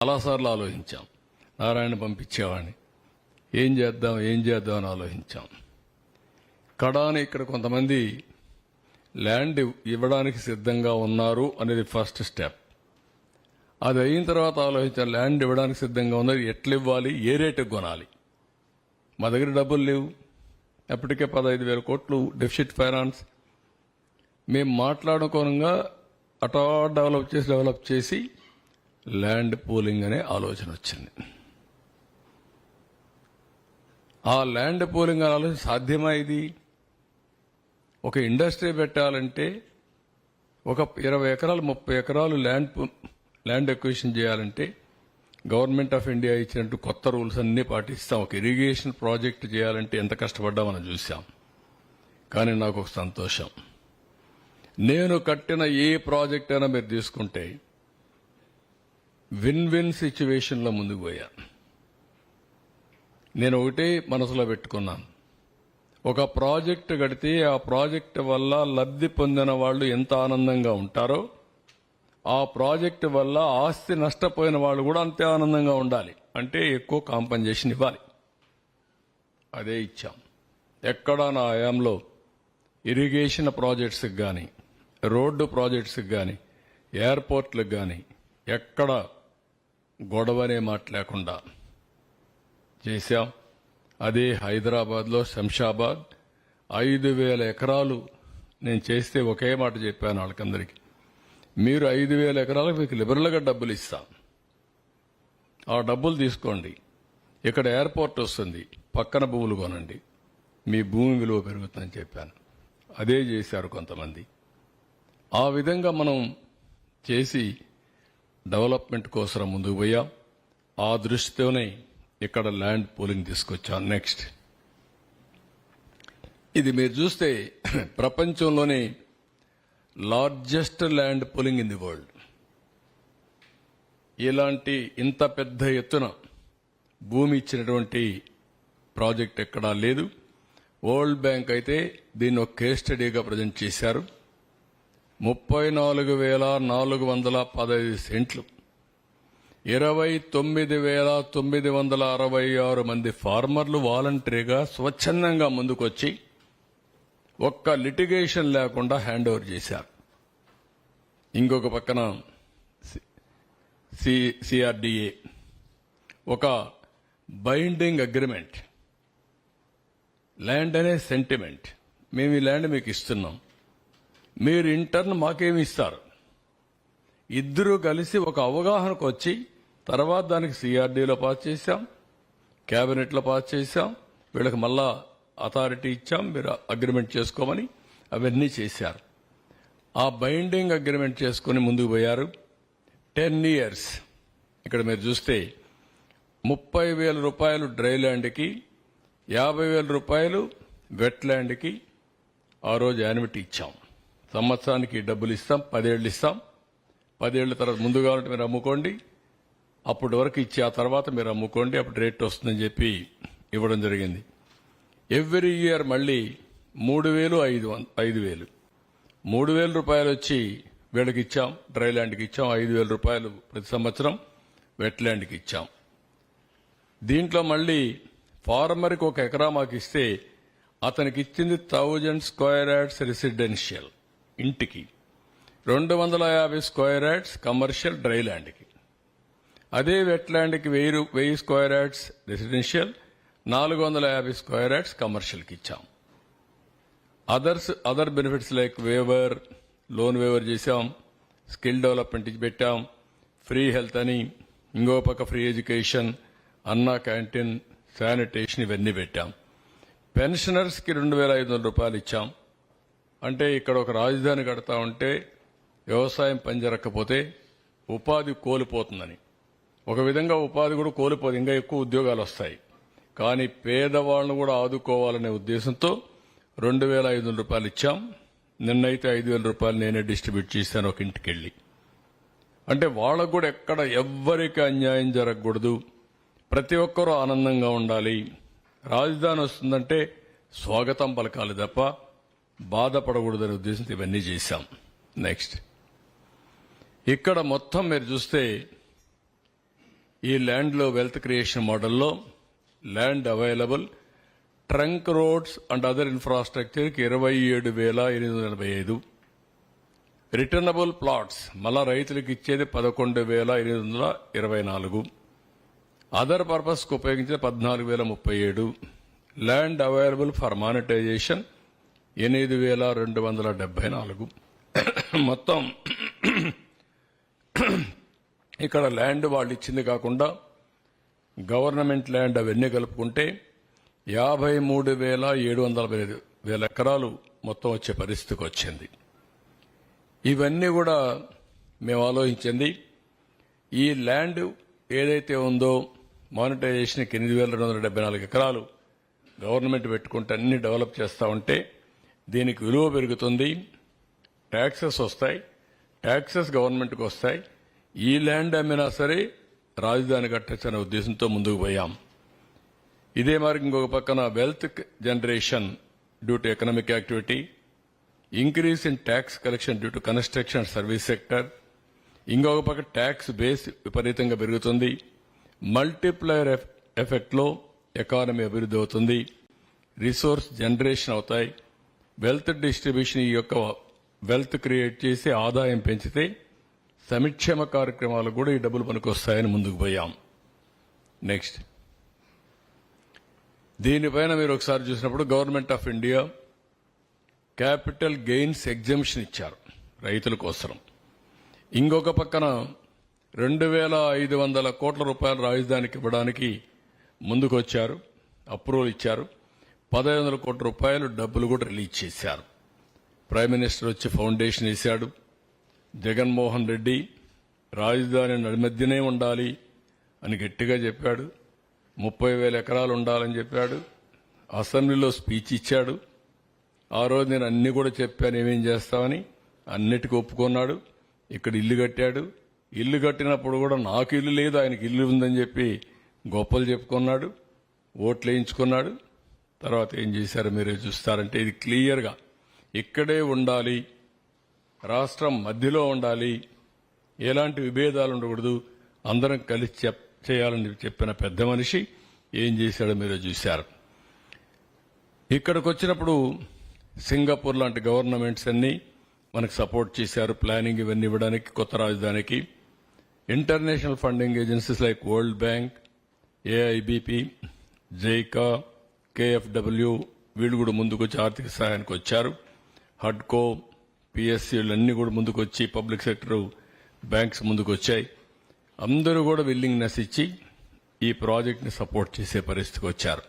చాలాసార్లు ఆలోచించాం. నారాయణ పంపించేవాడిని, ఏం చేద్దాం అని ఆలోచించాం. కడాని ఇక్కడ కొంతమంది ల్యాండ్ ఇవ్వడానికి సిద్ధంగా ఉన్నారు అనేది ఫస్ట్ స్టెప్. అది అయిన తర్వాత ఆలోచించాం, ల్యాండ్ ఇవ్వడానికి సిద్ధంగా ఉన్నారు, ఎట్లా ఇవ్వాలి, ఏ రేటుకు కొనాలి. మా దగ్గర డబ్బులు లేవు, ఎప్పటికే 15,000 కోట్లు డెఫిసిట్ ఫైనాన్స్. మేము మాట్లాడుకోనంగా అటా డెవలప్ చేసి ల్యాండ్ పూలింగ్ అనే ఆలోచన వచ్చింది. ఆ ల్యాండ్ పూలింగ్ అనే ఆలోచన సాధ్యమా? ఇది ఒక ఇండస్ట్రీ పెట్టాలంటే ఒక 20 ఎకరాలు 30 ఎకరాలు ల్యాండ్ ఎక్విజిషన్ చేయాలంటే గవర్నమెంట్ ఆఫ్ ఇండియా ఇచ్చినట్టు కొత్త రూల్స్ అన్ని పాటిస్తాం. ఒక ఇరిగేషన్ ప్రాజెక్ట్ చేయాలంటే ఎంత కష్టపడ్డా మనం చూసాం. కానీ నాకు ఒక సంతోషం, నేను కట్టిన ఏ ప్రాజెక్ట్ అయినా మీరు తీసుకుంటే విన్ విన్ సిచ్యువేషన్లో ముందుకు పోయాను. నేను ఒకటే మనసులో పెట్టుకున్నాను, ఒక ప్రాజెక్టు కడితే ఆ ప్రాజెక్టు వల్ల లబ్ధి పొందిన వాళ్ళు ఎంత ఆనందంగా ఉంటారో, ఆ ప్రాజెక్టు వల్ల ఆస్తి నష్టపోయిన వాళ్ళు కూడా అంతే ఆనందంగా ఉండాలి. అంటే ఎక్కువ కాంపన్సేషన్ ఇవ్వాలి. అదే ఇచ్చాం. ఎక్కడా నా హయాంలో ఇరిగేషన్ ప్రాజెక్ట్స్కి కానీ, రోడ్డు ప్రాజెక్ట్స్కి కానీ, ఎయిర్పోర్ట్లకు కానీ ఎక్కడ గొడవనే మాట లేకుండా చేశాం. అదే హైదరాబాద్లో శంషాబాద్ 5,000 ఎకరాలు నేను చేస్తే ఒకే మాట చెప్పాను వాళ్ళకందరికీ, మీరు 5,000 ఎకరాలకు మీకు లిబరల్గా డబ్బులు ఇస్తాం, ఆ డబ్బులు తీసుకోండి, ఇక్కడ ఎయిర్పోర్ట్ వస్తుంది, పక్కన భూములు కొనండి, మీ భూమి విలువ పెరుగుతుందని చెప్పాను. అదే చేశారు కొంతమంది. ఆ విధంగా మనం చేసి డెవలప్మెంట్ కోసం ముందుకు పోయాం. ఆ దృష్టితోనే ఇక్కడ ల్యాండ్ పూలింగ్ తీసుకొచ్చాం. నెక్స్ట్, ఇది మీరు చూస్తే ప్రపంచంలోనే largest land pooling in the world. ఇలాంటి ఇంత పెద్ద ఎత్తున భూమి ఇచ్చినటువంటి ప్రాజెక్ట్ ఎక్కడా లేదు. వరల్డ్ బ్యాంక్ అయితే దీన్ని ఒక కేస్ స్టడీగా ప్రజెంట్ చేశారు. 34,415 సెంట్లు, 29,966 మంది ఫార్మర్లు వాలంటరీగా స్వచ్ఛందంగా ముందుకొచ్చి ఒక్క లిటిగేషన్ లేకుండా హ్యాండ్ ఓవర్ చేశారు. ఇంకొక పక్కన సిఆర్డిఏ ఒక బైండింగ్ అగ్రిమెంట్. ల్యాండ్ అనే సెంటిమెంట్, మేము ఈ ల్యాండ్ మీకు ఇస్తున్నాం, మీరు ఇంటర్న్ మాకేమి ఇస్తారు. ఇద్దరూ కలిసి ఒక అవగాహనకు వచ్చి తర్వాత దానికి సిఆర్డీలో పాస్ చేశాం, క్యాబినెట్లో పాస్ చేశాం, వీళ్ళకి మళ్ళా అథారిటీ ఇచ్చాం, మీరు అగ్రిమెంట్ చేసుకోమని. అవన్నీ చేశారు. ఆ బైండింగ్ అగ్రిమెంట్ చేసుకుని ముందుకు పోయారు. 10 years ఇక్కడ మీరు చూస్తే 30,000 రూపాయలు డ్రై ల్యాండ్కి, 50,000 రూపాయలు వెట్ ల్యాండ్కి ఆ రోజు యాన్యుటీ ఇచ్చాం. సంవత్సరానికి డబ్బులు ఇస్తాం, 10 ఏళ్ళు ఇస్తాం. 10 ఏళ్ల తర్వాత ముందు కావాలంటే మీరు అమ్ముకోండి, అప్పటి వరకు ఇచ్చి ఆ తర్వాత మీరు అమ్ముకోండి, అప్పుడు రేట్ వస్తుందని చెప్పి ఇవ్వడం జరిగింది. ఎవ్రీ ఇయర్ మళ్ళీ 3,000, 5,000 రూపాయలు వచ్చి వీళ్ళకి ఇచ్చాం, డ్రై ల్యాండ్కి ఇచ్చాం. 5,000 రూపాయలు ప్రతి సంవత్సరం వెట్ ల్యాండ్కి ఇచ్చాం. దీంట్లో మళ్ళీ ఫార్మర్కి 1 ఎకరా మాకు ఇస్తే అతనికి ఇచ్చింది 1000 స్క్వేర్ యార్డ్స్ రెసిడెన్షియల్ ఇంటికి, 250 స్క్వేర్ యార్డ్స్ కమర్షియల్ డ్రై ల్యాండ్కి. అదే వెట్ ల్యాండ్కి 1000 square yards residential, 450 square yards కమర్షియల్కి ఇచ్చాం. Other benefits like waiver, loan waiver చేశాం, స్కిల్ డెవలప్మెంట్ పెట్టాం, ఫ్రీ హెల్త్ అని, ఇంకో పక్క free education, Anna canteen, sanitation, ఇవన్నీ పెట్టాం. పెన్షనర్స్కి 2,500 రూపాయలు ఇచ్చాం. అంటే ఇక్కడ ఒక రాజధాని కడతా ఉంటే వ్యవసాయం పనిజరక్కపోతే ఉపాధి కోల్పోతుందని, ఒక విధంగా ఉపాధి కూడా కోల్పోదు, ఇంకా ఎక్కువ ఉద్యోగాలు వస్తాయి. కానీ పేదవాళ్లను కూడా ఆదుకోవాలనే ఉద్దేశంతో 2,500 రూపాయలు ఇచ్చాం. నిన్నైతే 5,000 రూపాయలు నేనే డిస్ట్రిబ్యూట్ చేశాను ఒక ఇంటికి వెళ్ళి. అంటే వాళ్ళకు కూడా ఎక్కడ ఎవ్వరికి అన్యాయం జరగకూడదు, ప్రతి ఒక్కరూ ఆనందంగా ఉండాలి. రాజధాని వస్తుందంటే స్వాగతం పలకాలి తప్ప బాధపడకూడదనే ఉద్దేశంతో ఇవన్నీ చేశాం. నెక్స్ట్, ఇక్కడ మొత్తం మీరు చూస్తే ఈ ల్యాండ్లో వెల్త్ క్రియేషన్ మోడల్లో land available trunk roads and other ఇన్ఫ్రాస్ట్రక్చర్కి 27,885, రిటర్నబుల్ ప్లాట్స్ మళ్ళా రైతులకు ఇచ్చేది 11,824, అదర్ పర్పస్కు ఉపయోగించిన 14,037, ల్యాండ్ అవైలబుల్ ఫర్ మానిటైజేషన్ 8,274. మొత్తం ఇక్కడ ల్యాండ్ వాళ్ళు ఇచ్చింది కాకుండా గవర్నమెంట్ ల్యాండ్ అవన్నీ కలుపుకుంటే 53,745 ఎకరాలు మొత్తం వచ్చే పరిస్థితికి వచ్చింది. ఇవన్నీ కూడా మేము ఆలోచించింది. ఈ ల్యాండ్ ఏదైతే ఉందో మానిటైజేషన్కి 8,274 ఎకరాలు గవర్నమెంట్ పెట్టుకుంటే అన్ని డెవలప్ చేస్తూ ఉంటే దీనికి విలువ పెరుగుతుంది, ట్యాక్సెస్ వస్తాయి, ట్యాక్సెస్ గవర్నమెంట్కి వస్తాయి. ఈ ల్యాండ్ అమ్మినా సరే రాజధాని కట్టచ్చనే ఉద్దేశంతో ముందుకు పోయాం. ఇదే మరి ఇంకొక పక్కన wealth generation due to economic activity, increase in tax collection due to construction service sector, ఇంకొక పక్క ట్యాక్స్ బేస్ విపరీతంగా పెరుగుతుంది, మల్టిప్లయర్ ఎఫెక్ట్లో ఎకానమీ అభివృద్ధి అవుతుంది, రిసోర్స్ జనరేషన్ అవుతాయి, వెల్త్ డిస్ట్రిబ్యూషన్ ఈ యొక్క వెల్త్ క్రియేట్ చేసి ఆదాయం పెంచితే సంక్షేమ కార్యక్రమాలు కూడా ఈ డబ్బులు పనికొస్తాయని ముందుకు పోయాం. నెక్స్ట్ దీనిపైన మీరు ఒకసారి చూసినప్పుడు government of India capital gains exemption ఇచ్చారు రైతుల కోసం. ఇంకొక పక్కన 2,500 కోట్ల రూపాయల రాజధానికి ఇవ్వడానికి ముందుకు వచ్చారు, అప్రూవల్ ఇచ్చారు. 1,500 కోట్ల రూపాయలు డబ్బులు కూడా రిలీజ్ చేశారు. ప్రైమ్ మినిస్టర్ వచ్చి ఫౌండేషన్ వేశాడు. జగన్మోహన్ రెడ్డి రాజధాని నడిమధ్యనే ఉండాలి అని గట్టిగా చెప్పాడు. 30,000 ఎకరాలు ఉండాలని చెప్పాడు. అసెంబ్లీలో స్పీచ్ ఇచ్చాడు. ఆ రోజు నేను అన్ని కూడా చెప్పాను ఏమేం చేస్తామని, అన్నిటికీ ఒప్పుకున్నాడు. ఇక్కడ ఇల్లు కట్టాడు. ఇల్లు కట్టినప్పుడు కూడా నాకు ఇల్లు లేదు ఆయనకి ఇల్లు ఉందని చెప్పి గొప్పలు చెప్పుకున్నాడు, ఓట్లు వేయించుకున్నాడు. తర్వాత ఏం చేశారో మీరే చూస్తారంటే ఇది క్లియర్గా ఇక్కడే ఉండాలి, రాష్ట్రం మధ్యలో ఉండాలి, ఎలాంటి విభేదాలు ఉండకూడదు, అందరం కలిసి చేయాలని చెప్పిన పెద్ద మనిషి ఏం చేశాడో మీరే చూశారు. ఇక్కడికి వచ్చినప్పుడు సింగపూర్ లాంటి గవర్నమెంట్స్ అన్ని మనకు సపోర్ట్ చేశారు, ప్లానింగ్ ఇవన్నీ ఇవ్వడానికి కొత్త రాజధానికి. International funding agencies like World Bank, AIBP, JICA, KFW వీళ్ళు కూడా ముందుకు వచ్చి ఆర్థిక సహాయానికి వచ్చారు. హడ్కో, పిఎస్సీలన్నీ కూడా ముందుకు వచ్చి పబ్లిక్ సెక్టర్ బ్యాంక్స్ ముందుకు వచ్చాయి. అందరూ కూడా విల్లింగ్నెస్ ఇచ్చి ఈ ప్రాజెక్ట్ని సపోర్ట్ చేసే పరిస్థితికి వచ్చారు.